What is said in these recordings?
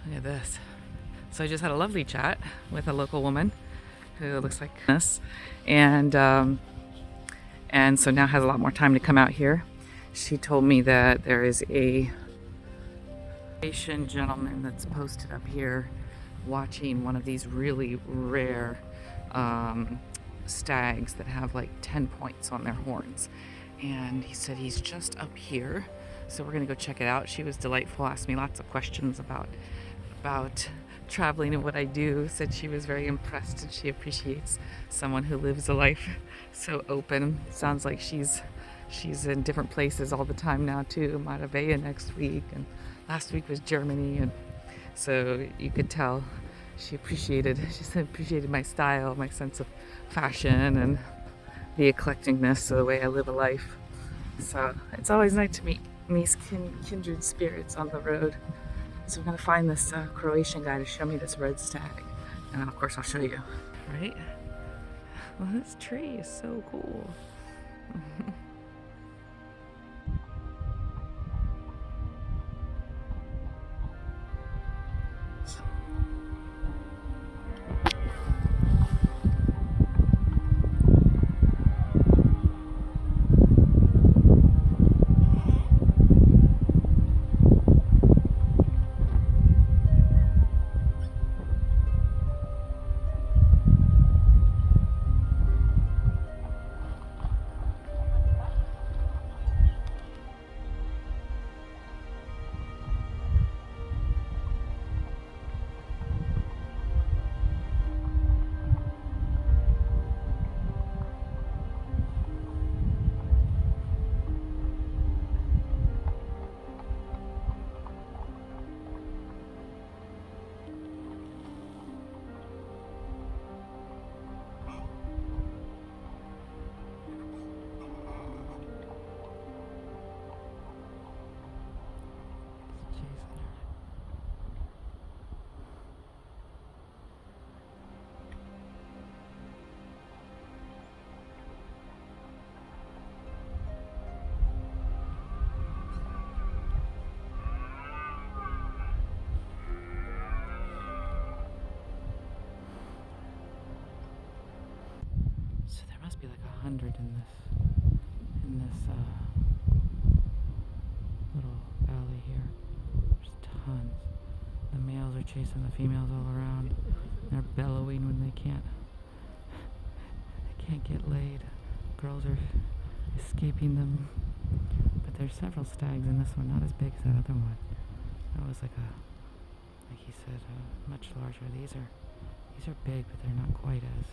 Look at this. So I just had a lovely chat with a local woman who looks like this, and so now has a lot more time to come out here. She told me that there is a Asian gentleman that's posted up here watching one of these really rare stags that have like 10 points on their horns, and he said he's just up here, so we're gonna go check it out. She was delightful, asked me lots of questions about traveling and what I do. Said she was very impressed and she appreciates someone who lives a life so open. Sounds like she's in different places all the time now too. Maravilla next week, and last week was Germany, and so you could tell she appreciated my style, my sense of fashion, and the eclecticness of the way I live a life. So it's always nice to meet these kindred spirits on the road. So I'm gonna find this Croatian guy to show me this red stag, and of course I'll show you. Right? Well, this tree is so cool. So there must be like 100 in this little valley here. There's tons. The males are chasing the females all around. They're bellowing when they can't get laid. Girls are escaping them. But there's several stags in this one, not as big as that other one. That was like he said, much larger. These are big, but they're not quite as.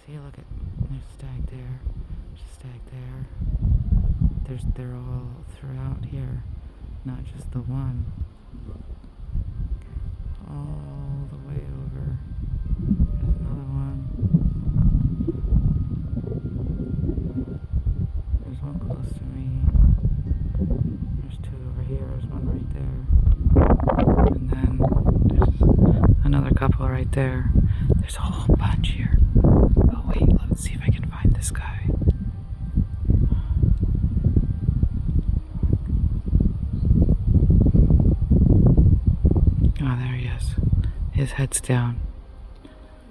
See, look at, there's a stag there, there's a stag there. They're all throughout here, not just the one. All the way over. There's another one. There's one close to me. There's two over here. There's one right there. And then there's another couple right there. There's a whole bunch here. Oh wait, let's see if I can find this guy. Oh, there he is. His head's down.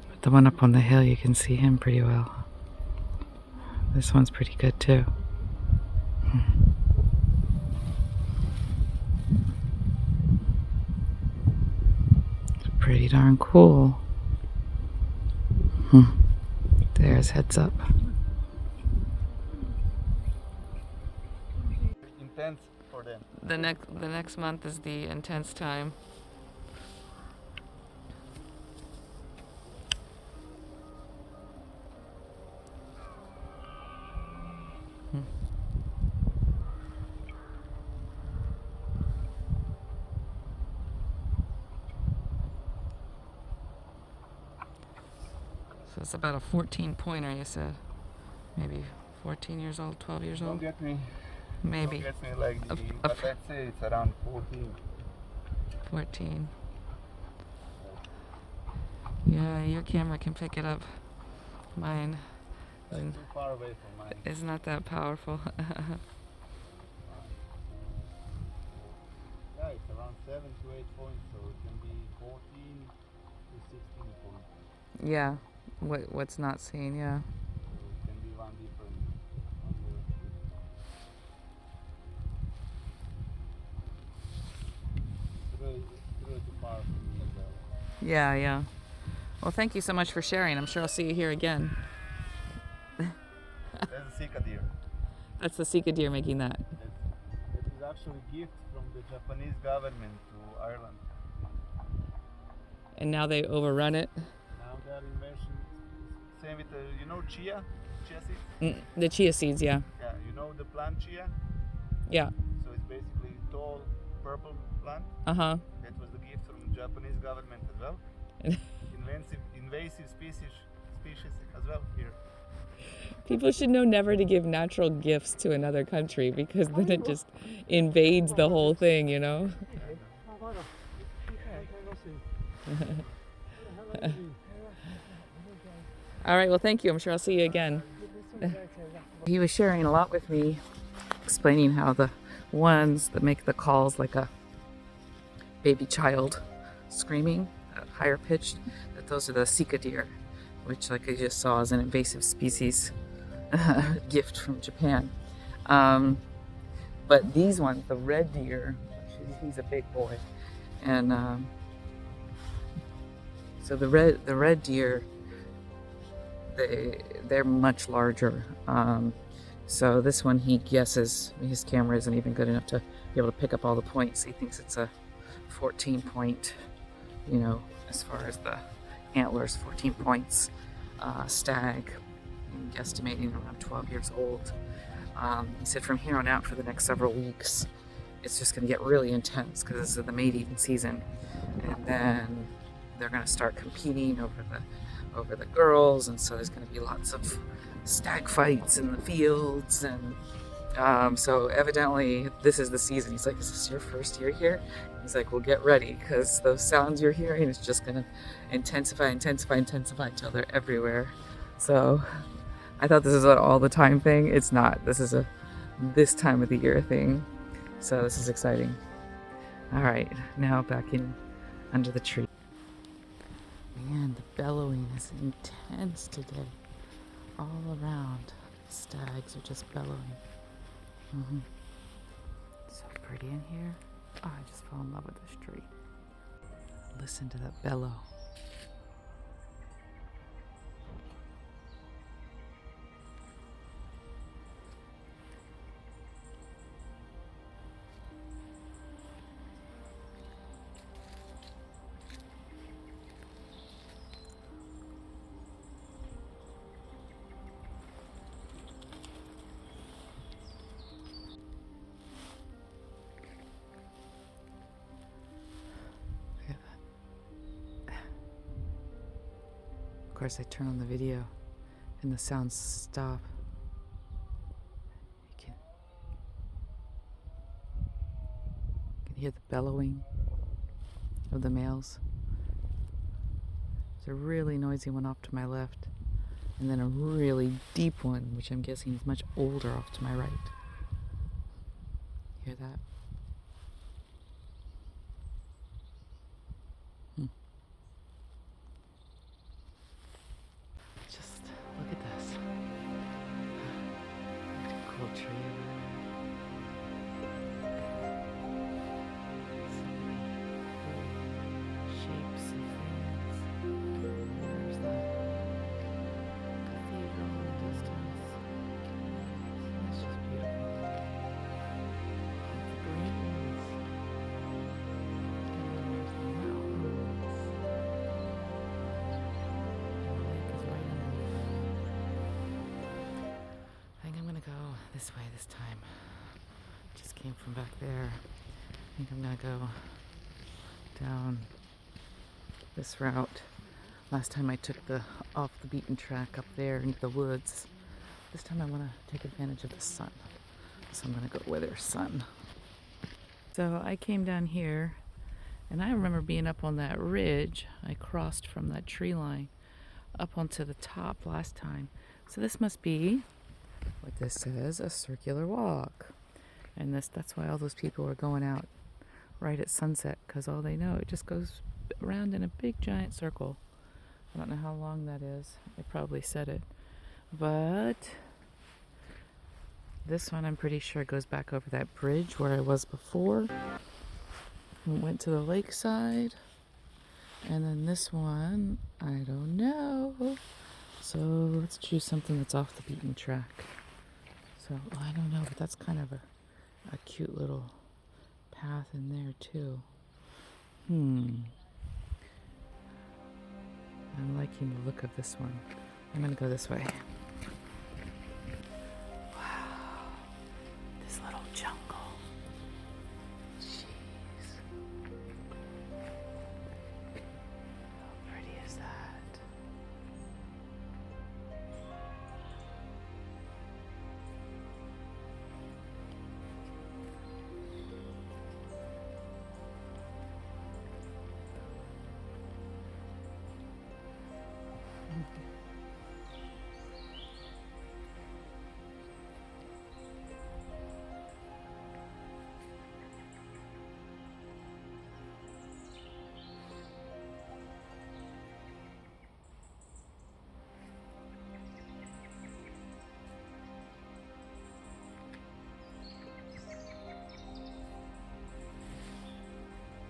But the one up on the hill, you can see him pretty well. This one's pretty good too. It's pretty darn cool. There's heads up. Intense for them. The next month is the intense time. So it's about a 14 pointer, you said. Maybe 14 years old, 12 years Don't old? get me. Maybe. Don't get me like the, but let's say it's around 14. 14. Yeah, your camera can pick it up. Mine That's too far away from mine. is not that powerful. Yeah, it's around 17. to 8 points, so it can be 14 to 16 points. Yeah. What's not seen? Yeah. So it can be one different on the it's really too far from me as well. Yeah. Yeah. Well, thank you so much for sharing. I'm sure I'll see you here again. There's a Sika deer. That's the Sika deer making that. It is actually a gift from the Japanese government to Ireland. And now they overrun it. Now they are invention. Same with the, you know, chia seeds. The chia seeds, yeah. Yeah, you know the plant chia. Yeah. So it's basically tall purple plant. Uh-huh. That was the gift from the Japanese government as well. Invasive species as well here. People should know never to give natural gifts to another country because then it just invades the whole thing, you know? All right, well, thank you. I'm sure I'll see you again. He was sharing a lot with me, explaining how the ones that make the calls like a baby child screaming, higher pitched, that those are the Sika deer, which, like I just saw, is an invasive species gift from Japan. But these ones, the red deer, he's a big boy, and so the red deer, they're much larger. So this one, he guesses his camera isn't even good enough to be able to pick up all the points. He thinks it's a 14 point, you know, as far as the antlers, 14 points, stag, guesstimating around 12 years old. He said from here on out for the next several weeks, it's just going to get really intense because this is the mate-eating season, and then they're going to start competing over the girls, and so there's going to be lots of stag fights in the fields, and so evidently this is the season. He's like, is this your first year here? He's like, well, get ready, because those sounds you're hearing is just going to intensify until they're everywhere. So I thought this was an all the time thing. It's not. This is a this time of the year thing. So this is exciting. All right, now back in under the tree. Man, the bellowing is intense today. All around, stags are just bellowing. So pretty in here. Oh, I just fell in love with this tree. Listen to that bellow. Of course, I turn on the video and the sounds stop. You can hear the bellowing of the males. There's a really noisy one off to my left, and then a really deep one, which I'm guessing is much older, off to my right. Hear that? Just look at this. Cool tree over there. So many cool shapes and things. There's the cathedral in the distance. It's just beautiful. The greens. And then there's the mountains. I think I'm gonna go this way this time. Just came from back there. I think I'm gonna go down this route. Last time I took the off the beaten track up there into the woods. This time I wanna take advantage of the sun. So I'm gonna go where there's sun. So I came down here, and I remember being up on that ridge. I crossed from that tree line up onto the top last time. So this must be what this says, a circular walk. And that's why all those people were going out right at sunset, because all they know, it just goes around in a big giant circle. I don't know how long that is. They probably said it. But this one, I'm pretty sure, goes back over that bridge where I was before. And went to the lakeside. And then this one, I don't know. So let's choose something that's off the beaten track. So I don't know, but that's kind of a cute little path in there too. I'm liking the look of this one. I'm gonna go this way. Wow, this little jungle. Jeez. How pretty is that?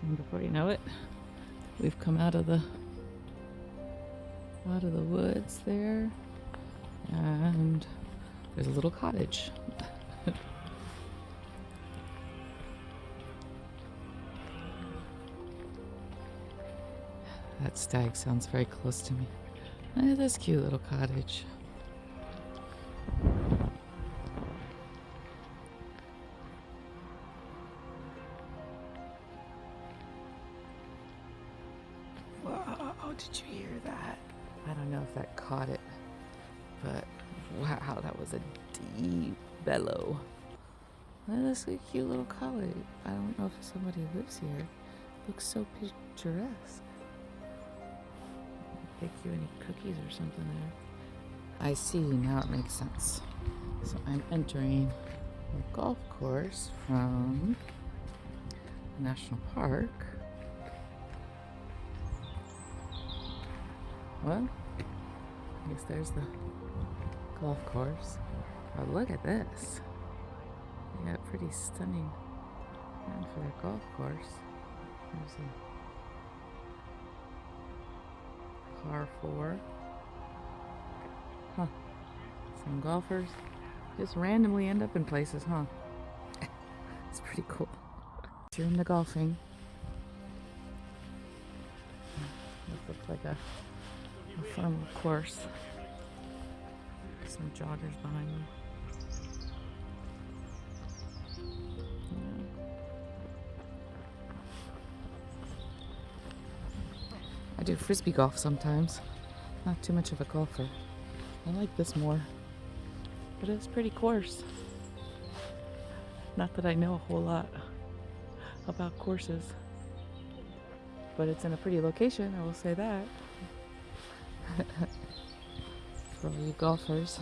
And before you know it, we've come out of the woods there, and there's a little cottage. That stag sounds very close to me. Look at this cute little cottage. Whoa, did you hear that? I don't know if that caught it, but wow, that was a deep bellow. Look at this cute little cottage. I don't know if somebody lives here. It looks so picturesque. Bake you any cookies or something there. I see, now it makes sense. So I'm entering a golf course from a national park. Well, I guess there's the golf course. But look at this. They got pretty stunning land for their golf course. There's a par 4. Huh. Some golfers just randomly end up in places, huh? It's pretty cool. If you're into golfing, this looks like a fun course. Some joggers behind me. I do frisbee golf sometimes. Not too much of a golfer. I like this more, but it's a pretty course. Not that I know a whole lot about courses, but it's in a pretty location, I will say that. For all you golfers.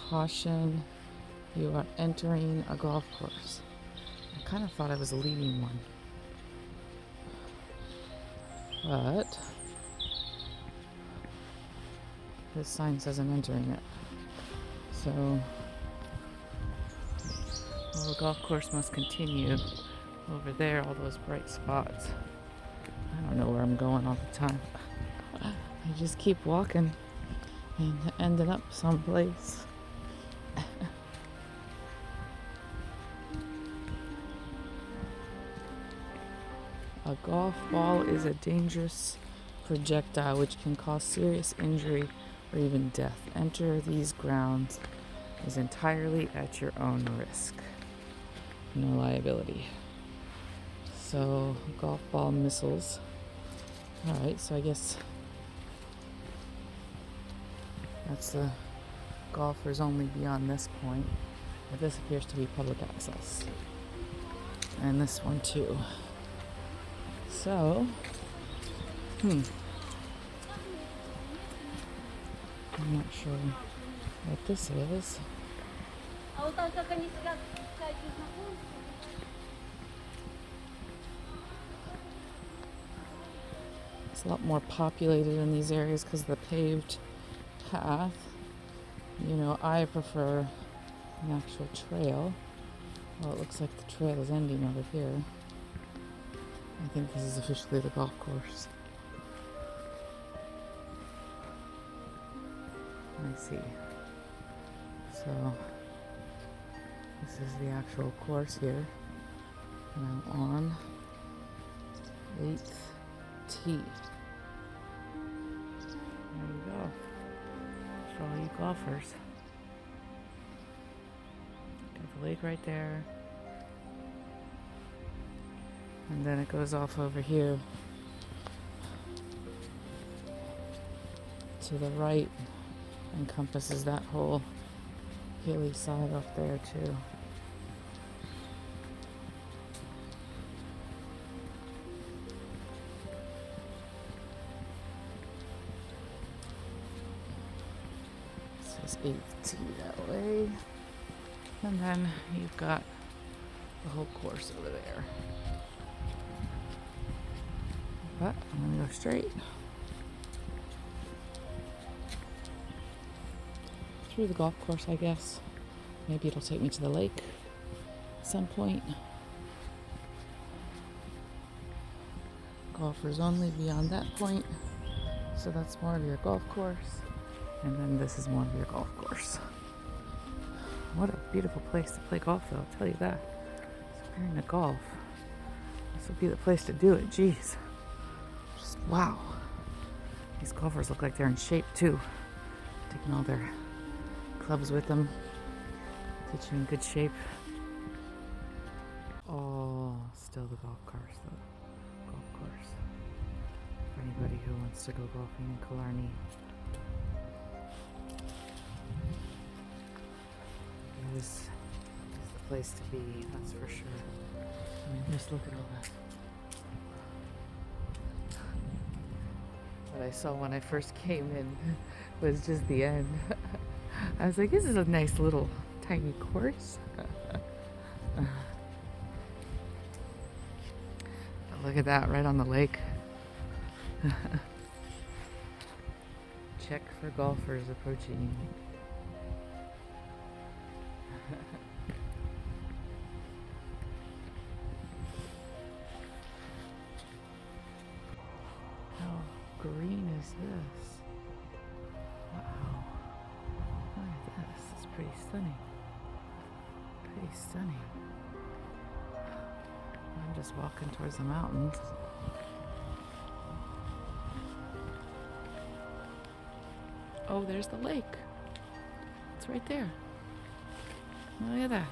Caution, you are entering a golf course. I kind of thought I was leading one, but this sign says I'm entering it. So, well, the golf course must continue over there, all those bright spots. I don't know where I'm going all the time. I just keep walking and ending up someplace. A golf ball is a dangerous projectile which can cause serious injury or even death. Enter these grounds is entirely at your own risk. No liability. So, golf ball missiles. Alright, so I guess that's the golfers only beyond this point. But this appears to be public access. And this one too. So, I'm not sure what this is. It's a lot more populated in these areas because of the paved path. You know, I prefer an actual trail. Well, it looks like the trail is ending over here. I think this is officially the golf course. I see. So, this is the actual course here. And I'm on 8th tee. There you go. For all you golfers. Got the lake right there. And then it goes off over here to the right, encompasses that whole hilly side off there too. This is 8th tee that way. And then you've got the whole course over there. But I'm gonna go straight through the golf course, I guess. Maybe it'll take me to the lake at some point. Golfers only beyond that point. So that's more of your golf course. And then this is more of your golf course. What a beautiful place to play golf, though, I'll tell you that. If you're into golf, this would be the place to do it. Jeez. Just wow. These golfers look like they're in shape, too. Taking all their clubs with them. Get you in good shape. Oh, still the golf course, though. Golf course. For anybody who wants to go golfing in Killarney. This is the place to be, that's for sure. I mean, just look at all that. What I saw when I first came in was just the end. I was like, this is a nice little tiny course. But look at that, right on the lake. Check for golfers approaching. How green is this? Wow. Look at this. It's pretty stunning. Pretty stunning. I'm just walking towards the mountains. Oh, there's the lake. It's right there. Look at that.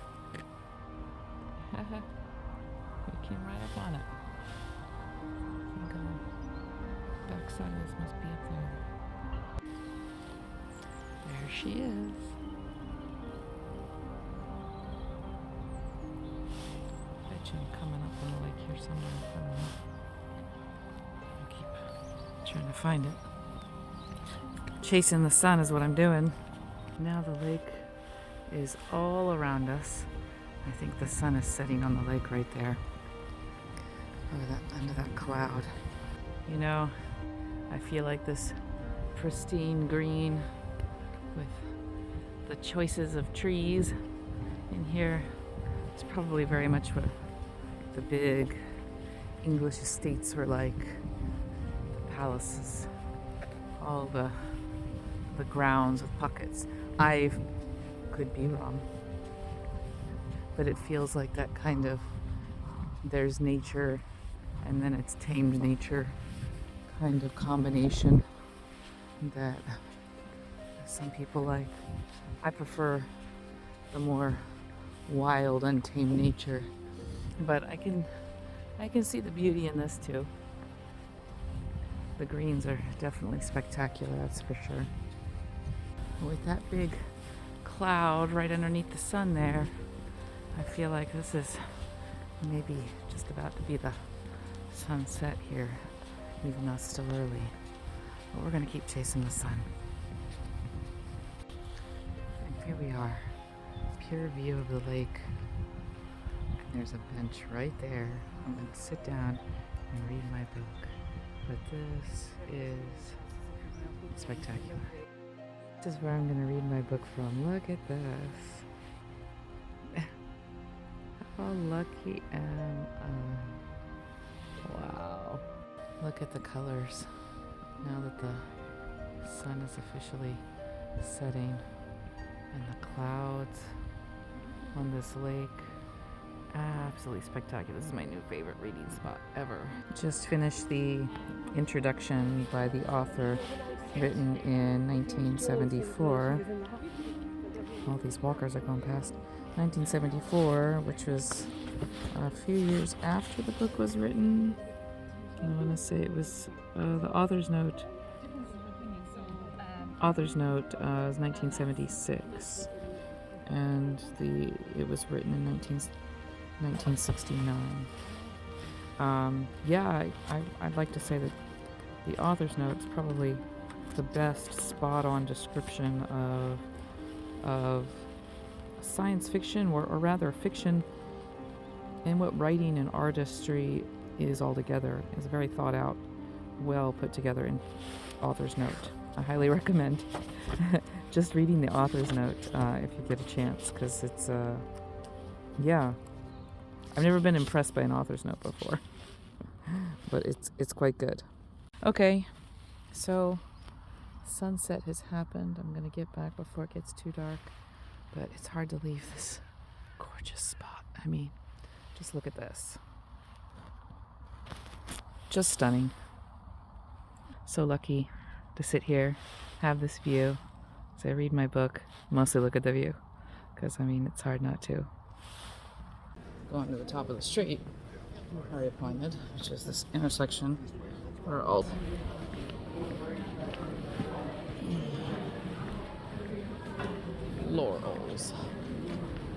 We came right up on it. I think the backside of this must be up there. There she is. Bet you I'm coming up on the lake here somewhere. I don't know. I'll keep trying to find it. Chasing the sun is what I'm doing. Now the lake is all around us. I think the sun is setting on the lake right there. Under that cloud. You know, I feel like this pristine green with the choices of trees in here is probably very much what the big English estates were like. The palaces, all the grounds with pockets. I could be wrong, but it feels like that kind of, there's nature and then it's tamed nature kind of combination that some people like. I prefer the more wild, untamed nature, but I can see the beauty in this too. The greens are definitely spectacular, that's for sure. With that big cloud right underneath the sun there, I feel like this is maybe just about to be the sunset here, even though it's still early. But we're gonna keep chasing the sun. And here we are, pure view of the lake. And there's a bench right there. I'm going to sit down and read my book. But this is spectacular. This is where I'm going to read my book from. Look at this. How lucky am I? Wow. Look at the colors now that the sun is officially setting, and the clouds on this lake. Absolutely spectacular. This is my new favorite reading spot ever. Just finished the introduction by the author, written in 1974. All these walkers are going past. 1974, which was a few years after the book was written. I want to say it was the author's note. Author's note is 1976, and it was written in 1969. I'd like to say that the author's note is probably the best spot-on description of science fiction, or rather fiction, and what writing and artistry is altogether. It's very thought out, well put together in author's note. I highly recommend just reading the author's note if you get a chance, because it's I've never been impressed by an author's note before, but it's quite good. Okay, so sunset has happened. I'm gonna get back before it gets too dark, but it's hard to leave this gorgeous spot. I mean, just look at this. Just stunning. So lucky to sit here, have this view. As I read my book, mostly look at the view, because I mean, it's hard not to. Going to the top of the street, where I pointed, which is this intersection where all laurels.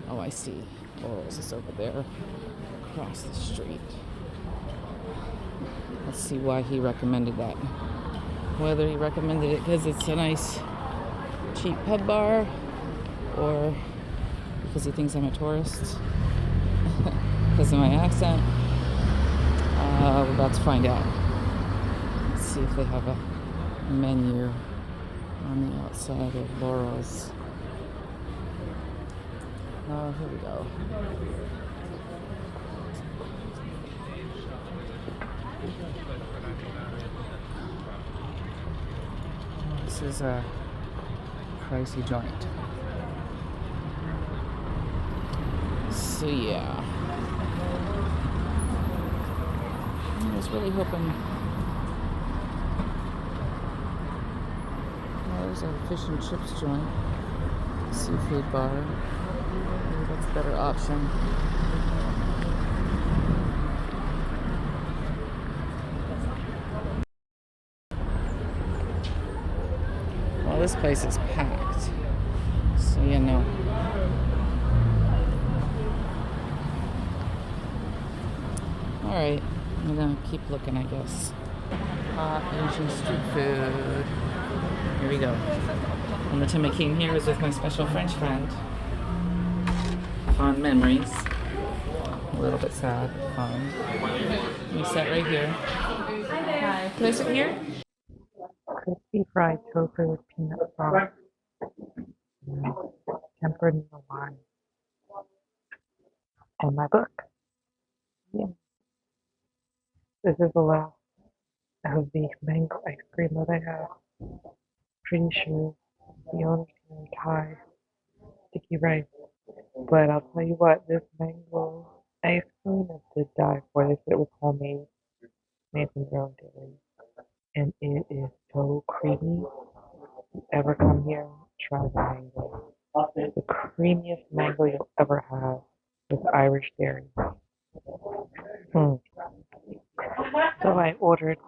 Oh, I see. Laurels is over there, across the street. Let's see why he recommended that. Whether he recommended it because it's a nice, cheap pub bar, or because he thinks I'm a tourist, because of my accent. We're about to find out. Let's see if they have a menu on the outside of Laurel's. Oh, here we go. This is a pricey joint. So yeah, I was really hoping. Well, there's a fish and chips joint, seafood bar. Maybe that's a better option. Well, this place is packed, so you know. Alright, I'm gonna keep looking, I guess. Asian street food. Here we go. And the time I came here was with my special French friend. Fond memories. A little bit sad, but fun. We sat right here. Hi. Can I sit here? Crispy fried tofu with peanut sauce. Tempered in the wine. And my book. Yeah. This is the last of the mango ice cream that I have. Pretty sure the owner's gonna tie sticky rice. But I'll tell you what, this mango ice cream is to die for. They said it was homemade, made from their own dairy. And it is so creamy. If you ever come here, try the mango. The creamiest mango you'll ever have with Irish dairy. So I ordered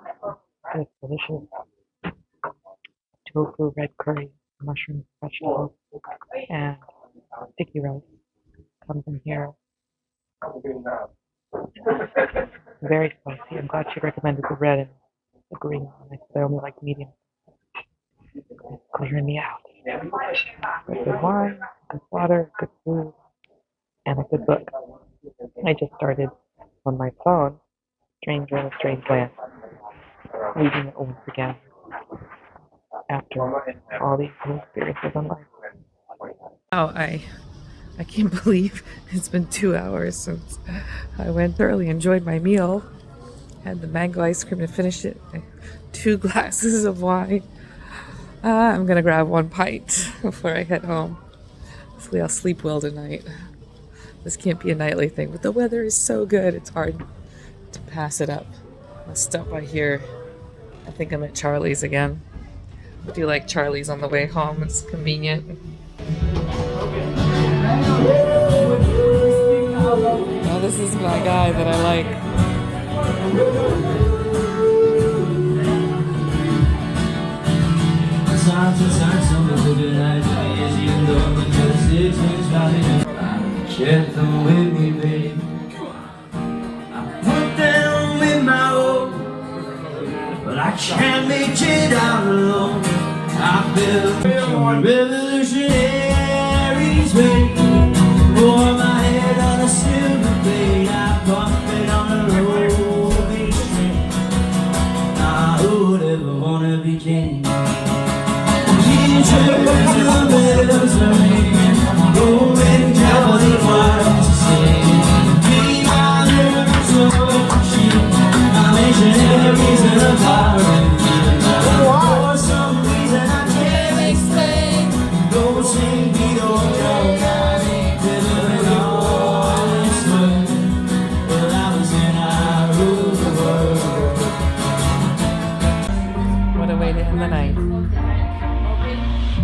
this delicious tofu red curry, mushrooms, vegetables, and sticky rice. Comes in here. Very spicy. I'm glad she recommended the red and the green one. I said I only like medium. It's clearing me out. Good wine, good water, good food, and a good book. I just started on my phone, Stranger in a Strange Land, reading it once again after all these new experiences in life. Oh, I can't believe it's been 2 hours since I went thoroughly enjoyed my meal. Had the mango ice cream and finished it. 2 glasses of wine. I'm gonna grab 1 pint before I head home. Hopefully I'll sleep well tonight. This can't be a nightly thing, but the weather is so good, it's hard to pass it up. I'll stop by here. I think I'm at Charlie's again. I do like Charlie's on the way home, it's convenient. Oh, this is my guy that I like. Check them with me, babe. I put them with my own, but I can't make it out alone. I built revolutionaries, babe. Wore my head on a silver blade. I bumped it on a roving string. Now who would ever wanna be king? Teachers, the bells are ringing. Roman Catholic choirs are singing. Be my lyrics so cheap. My missionaries and a pirate. For some reason I can't explain. Go sing Beatles.